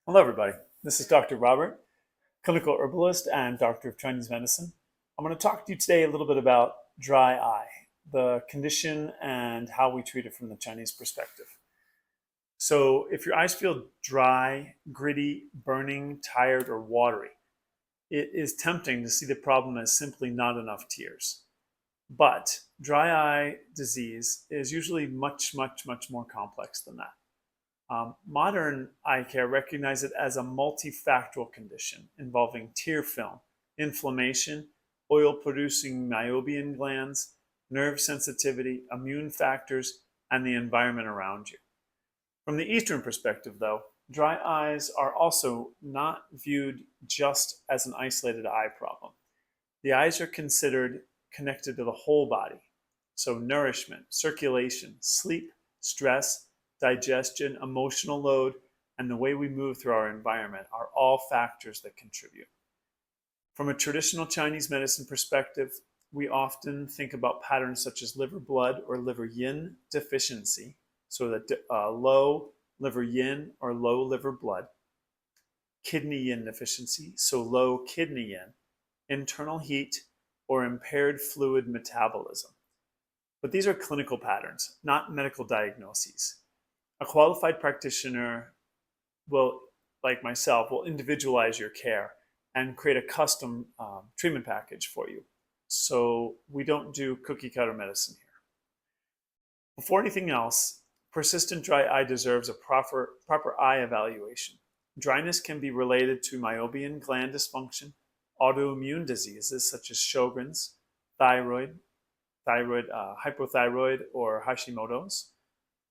Hello, everybody. This is Dr. Robert, clinical herbalist and doctor of Chinese medicine. I'm going to talk to you today a little bit about dry eye, the condition, and how we treat it from the Chinese perspective. So, if your eyes feel dry, gritty, burning, tired, or watery, it is tempting to see the problem as simply not enough tears. But dry eye disease is usually much, much, much more complex than that. Modern eye care recognizes it as a multifactorial condition involving tear film, inflammation, oil producing meibomian glands, nerve sensitivity, immune factors, and the environment around you. From the Eastern perspective, though, dry eyes are also not viewed just as an isolated eye problem. The eyes are considered connected to the whole body. So, nourishment, circulation, sleep, stress, digestion, emotional load, and the way we move through our environment are all factors that contribute. From a traditional Chinese medicine perspective, we often think about patterns such as liver blood or liver yin deficiency, so that low liver yin or low liver blood, kidney yin deficiency, so low kidney yin, internal heat, or impaired fluid metabolism. But these are clinical patterns, not medical diagnoses. A qualified practitioner will, like myself, will individualize your care and create a custom treatment package for you. So we don't do cookie cutter medicine here. Before anything else, persistent dry eye deserves a proper eye evaluation. Dryness can be related to meibomian gland dysfunction, autoimmune diseases such as Sjogren's, thyroid hypothyroid, or Hashimoto's,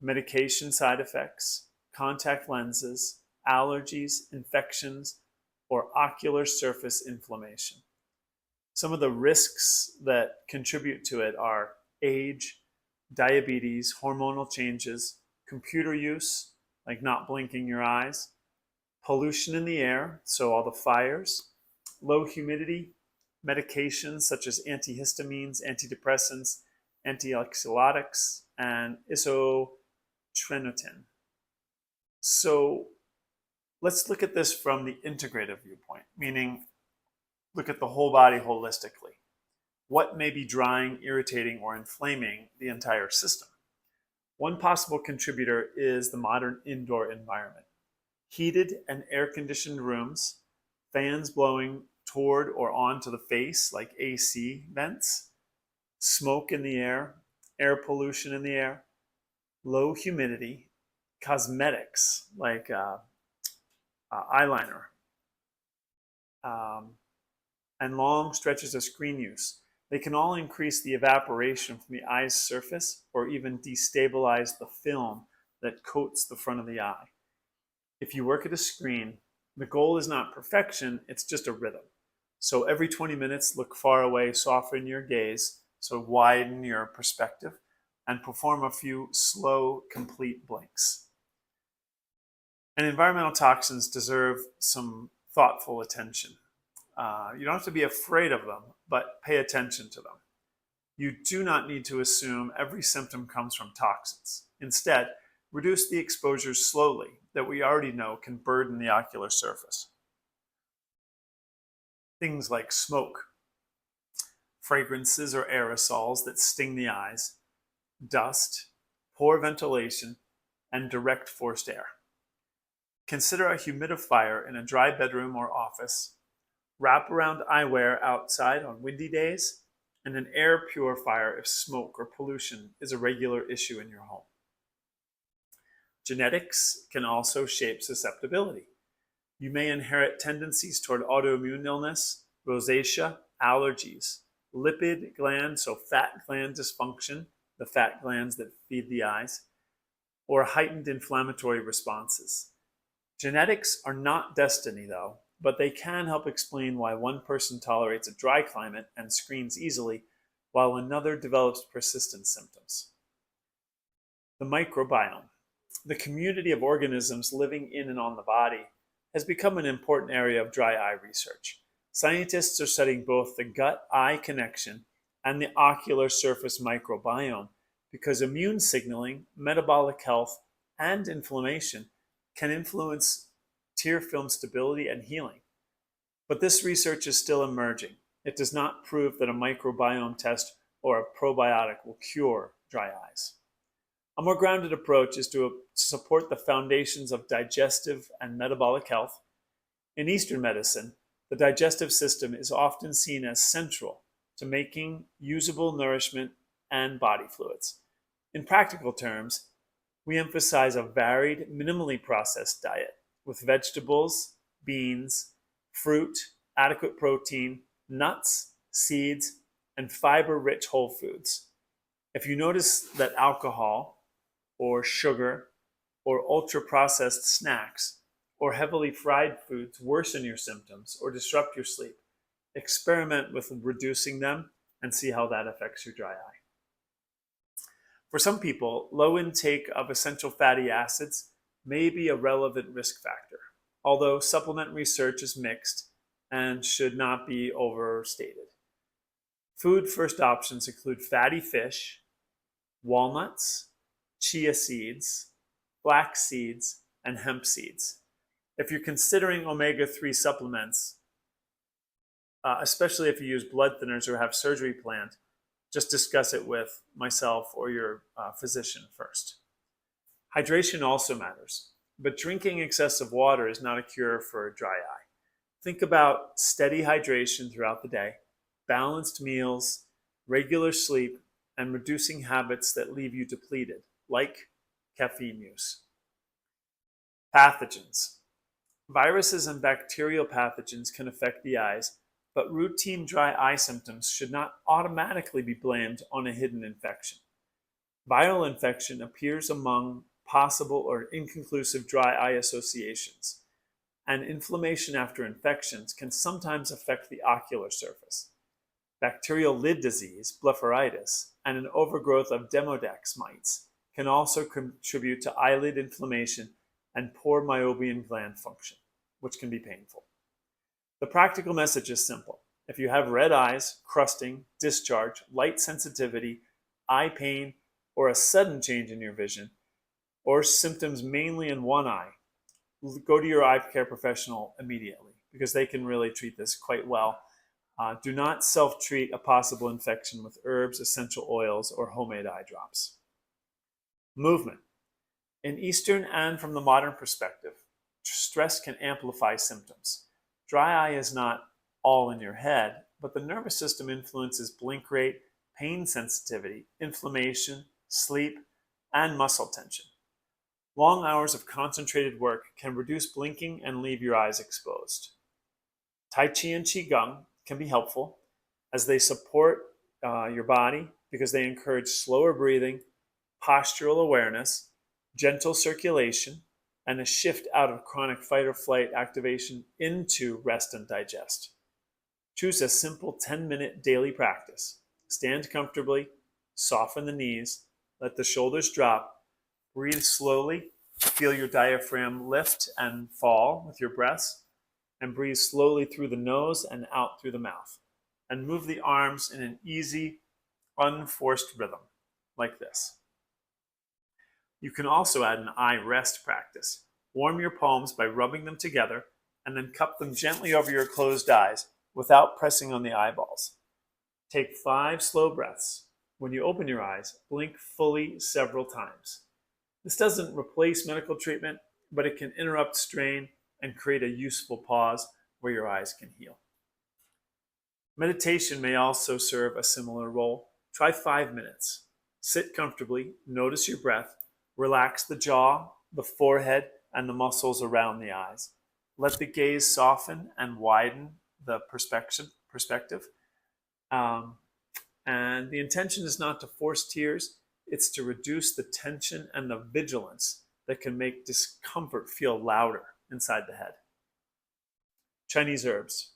medication side effects, contact lenses, allergies, infections, or ocular surface inflammation. Some of the risks that contribute to it are age, diabetes, hormonal changes, computer use, like not blinking your eyes, pollution in the air, so all the fires, low humidity, medications such as antihistamines, antidepressants, antioxylotics, and isotretinoin. So let's look at this from the integrative viewpoint, meaning look at the whole body holistically. What may be drying, irritating, or inflaming the entire system? One possible contributor is the modern indoor environment. Heated and air-conditioned rooms, fans blowing toward or onto the face like AC vents, smoke in the air pollution in the air, low humidity, cosmetics like eyeliner, and long stretches of screen use. They can all increase the evaporation from the eye's surface or even destabilize the film that coats the front of the eye. If you work at a screen, the goal is not perfection, it's just a rhythm. So every 20 minutes, look far away, soften your gaze, so widen your perspective, and perform a few slow, complete blinks. And environmental toxins deserve some thoughtful attention. You don't have to be afraid of them, but pay attention to them. You do not need to assume every symptom comes from toxins. Instead, reduce the exposures slowly that we already know can burden the ocular surface. Things like smoke, fragrances or aerosols that sting the eyes, dust, poor ventilation, and direct forced air. Consider a humidifier in a dry bedroom or office, wraparound eyewear outside on windy days, and an air purifier if smoke or pollution is a regular issue in your home. Genetics can also shape susceptibility. You may inherit tendencies toward autoimmune illness, rosacea, allergies, lipid gland, so fat gland dysfunction, the fat glands that feed the eyes, or heightened inflammatory responses. Genetics are not destiny, though, but they can help explain why one person tolerates a dry climate and screens easily, while another develops persistent symptoms. The microbiome, the community of organisms living in and on the body, has become an important area of dry eye research. Scientists are studying both the gut-eye connection and the ocular surface microbiome because immune signaling, metabolic health, and inflammation can influence tear film stability and healing. But this research is still emerging. It does not prove that a microbiome test or a probiotic will cure dry eyes. A more grounded approach is to support the foundations of digestive and metabolic health. In Eastern medicine, the digestive system is often seen as central to making usable nourishment and body fluids. In practical terms, we emphasize a varied, minimally processed diet with vegetables, beans, fruit, adequate protein, nuts, seeds, and fiber-rich whole foods. If you notice that alcohol or sugar or ultra-processed snacks or heavily fried foods worsen your symptoms or disrupt your sleep, experiment with reducing them and see how that affects your dry eye. For some people, low intake of essential fatty acids may be a relevant risk factor, although supplement research is mixed and should not be overstated. Food first options include fatty fish, walnuts, chia seeds, flax seeds, and hemp seeds. If you're considering omega-3 supplements, especially if you use blood thinners or have surgery planned, just discuss it with myself or your physician first. Hydration also matters, but drinking excessive water is not a cure for dry eye. Think about steady hydration throughout the day, balanced meals, regular sleep, and reducing habits that leave you depleted, like caffeine use. Pathogens. Viruses and bacterial pathogens can affect the eyes, but routine dry eye symptoms should not automatically be blamed on a hidden infection. Viral infection appears among possible or inconclusive dry eye associations, and inflammation after infections can sometimes affect the ocular surface. Bacterial lid disease, blepharitis, and an overgrowth of Demodex mites can also contribute to eyelid inflammation and poor meibomian gland function, which can be painful. The practical message is simple. If you have red eyes, crusting, discharge, light sensitivity, eye pain, or a sudden change in your vision, or symptoms mainly in one eye, go to your eye care professional immediately because they can really treat this quite well. Do not self-treat a possible infection with herbs, essential oils, or homemade eye drops. Movement. In Eastern and from the modern perspective, stress can amplify symptoms. Dry eye is not all in your head, but the nervous system influences blink rate, pain sensitivity, inflammation, sleep, and muscle tension. Long hours of concentrated work can reduce blinking and leave your eyes exposed. Tai Chi and Qigong can be helpful as they support your body because they encourage slower breathing, postural awareness, gentle circulation, and a shift out of chronic fight or flight activation into rest and digest. Choose a simple 10-minute daily practice. Stand comfortably, soften the knees, let the shoulders drop, breathe slowly, feel your diaphragm lift and fall with your breaths, and breathe slowly through the nose and out through the mouth. And move the arms in an easy, unforced rhythm, like this. You can also add an eye rest practice. Warm your palms by rubbing them together and then cup them gently over your closed eyes without pressing on the eyeballs. Take 5 slow breaths. When you open your eyes, blink fully several times. This doesn't replace medical treatment, but it can interrupt strain and create a useful pause where your eyes can heal. Meditation may also serve a similar role. Try 5 minutes. Sit comfortably, notice your breath, relax the jaw, the forehead, and the muscles around the eyes. Let the gaze soften and widen the perspective. And the intention is not to force tears, it's to reduce the tension and the vigilance that can make discomfort feel louder inside the head. Chinese herbs.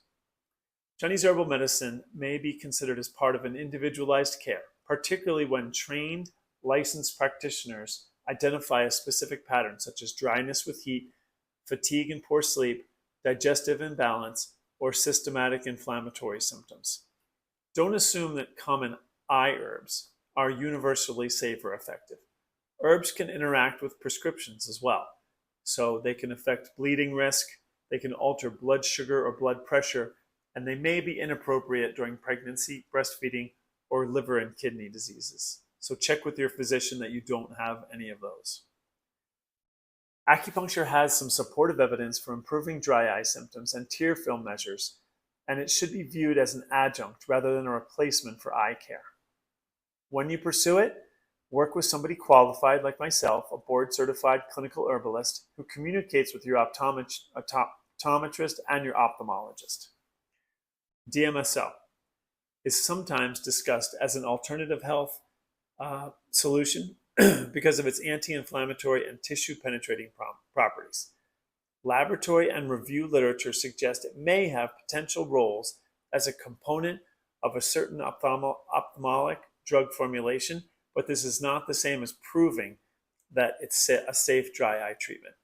Chinese herbal medicine may be considered as part of an individualized care, particularly when trained, licensed practitioners identify a specific pattern such as dryness with heat, fatigue and poor sleep, digestive imbalance, or systematic inflammatory symptoms. Don't assume that common eye herbs are universally safe or effective. Herbs can interact with prescriptions as well, so they can affect bleeding risk, They can alter blood sugar or blood pressure, and they may be inappropriate during pregnancy, breastfeeding, or liver and kidney diseases. So check with your physician that you don't have any of those. Acupuncture has some supportive evidence for improving dry eye symptoms and tear film measures, and it should be viewed as an adjunct rather than a replacement for eye care. When you pursue it, work with somebody qualified like myself, a board-certified clinical herbalist who communicates with your optometrist and your ophthalmologist. DMSO is sometimes discussed as an alternative health solution because of its anti-inflammatory and tissue-penetrating properties. Laboratory and review literature suggest it may have potential roles as a component of a certain ophthalmic drug formulation, but this is not the same as proving that it's a safe dry eye treatment.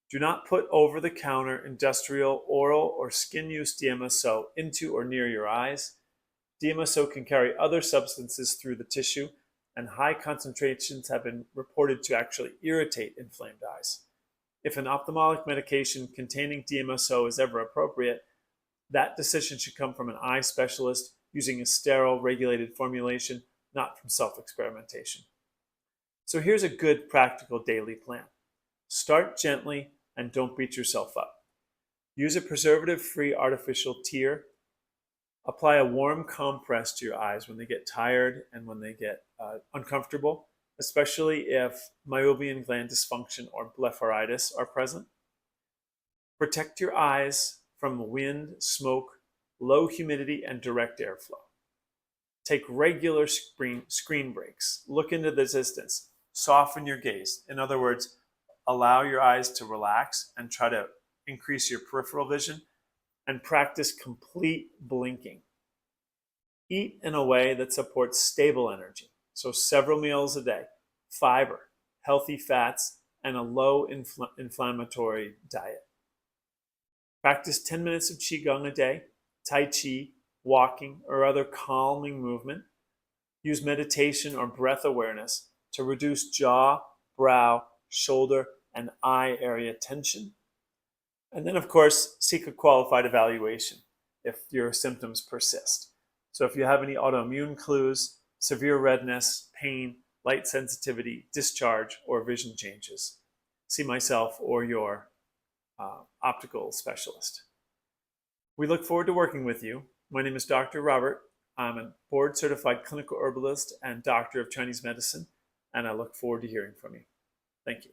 Do not put over-the-counter industrial, oral, or skin use DMSO into or near your eyes. DMSO can carry other substances through the tissue, and high concentrations have been reported to actually irritate inflamed eyes. If an ophthalmic medication containing DMSO is ever appropriate, that decision should come from an eye specialist using a sterile, regulated formulation, not from self-experimentation. So here's a good practical daily plan. Start gently and don't beat yourself up. Use a preservative-free artificial tear. Apply a warm compress to your eyes when they get tired and when they get uncomfortable, especially if meibomian gland dysfunction or blepharitis are present. Protect your eyes from wind, smoke, low humidity, and direct airflow. Take regular screen breaks. Look into the distance. Soften your gaze. In other words, allow your eyes to relax and try to increase your peripheral vision, and practice complete blinking. Eat in a way that supports stable energy, so several meals a day, fiber, healthy fats, and a low inflammatory diet. Practice 10 minutes of Qigong a day, Tai Chi, walking, or other calming movement. Use meditation or breath awareness to reduce jaw, brow, shoulder, and eye area tension. And then, of course, seek a qualified evaluation if your symptoms persist. So if you have any autoimmune clues, severe redness, pain, light sensitivity, discharge, or vision changes, see myself or your optical specialist. We look forward to working with you. My name is Dr. Robert. I'm a board-certified clinical herbalist and doctor of Chinese medicine, and I look forward to hearing from you. Thank you.